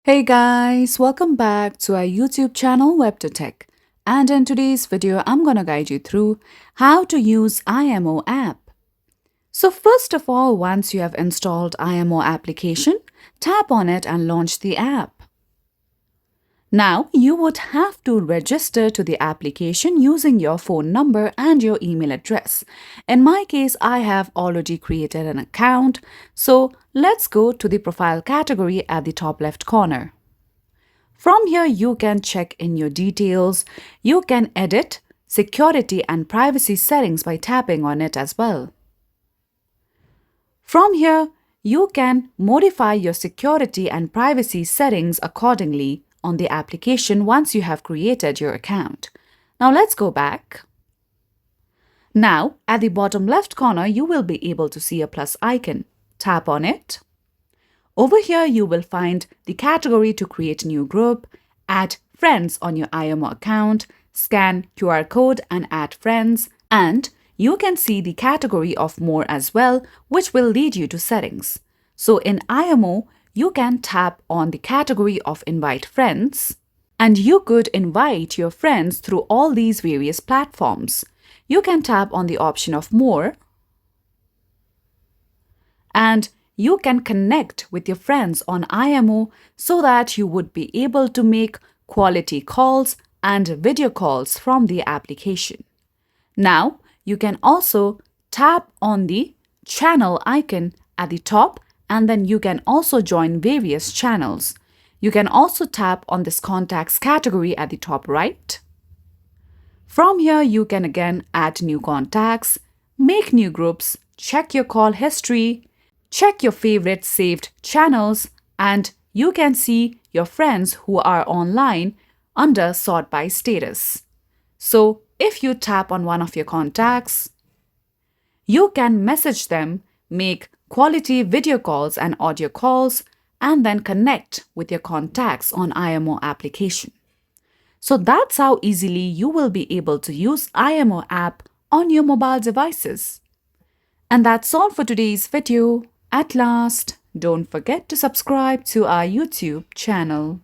Hey guys, welcome back to our YouTube channel WebToTech. And in today's video, I'm gonna guide you through how to use IMO app. So first of all, once you have installed IMO application, tap on it and launch the app. Now, you would have to register to the application using your phone number and your email address. In my case, I have already created an account, so let's go to the profile category at the top left corner. From here, you can check in your details. You can edit security and privacy settings by tapping on it as well. From here, you can modify your security and privacy settings accordingly on the application once you have created your account. Now let's go back. Now, at the bottom left corner, you will be able to see a plus icon. Tap on it. Over here, you will find the category to create a new group, add friends on your IMO account, scan QR code and add friends, and you can see the category of more as well, which will lead you to settings. So in IMO, you can tap on the category of invite friends, and you could invite your friends through all these various platforms. You can tap on the option of more, and you can connect with your friends on IMO so that you would be able to make quality calls and video calls from the application. Now, you can also tap on the channel icon at the top, and then you can also join various channels. You can also tap on this contacts category at the top right. From here, you can again add new contacts, make new groups, check your call history, check your favorite saved channels, and you can see your friends who are online under sort by status. So if you tap on one of your contacts, you can message them, make quality video calls and audio calls, and then connect with your contacts on IMO application. So that's how easily you will be able to use IMO app on your mobile devices. And that's all for today's video. At last, don't forget to subscribe to our YouTube channel.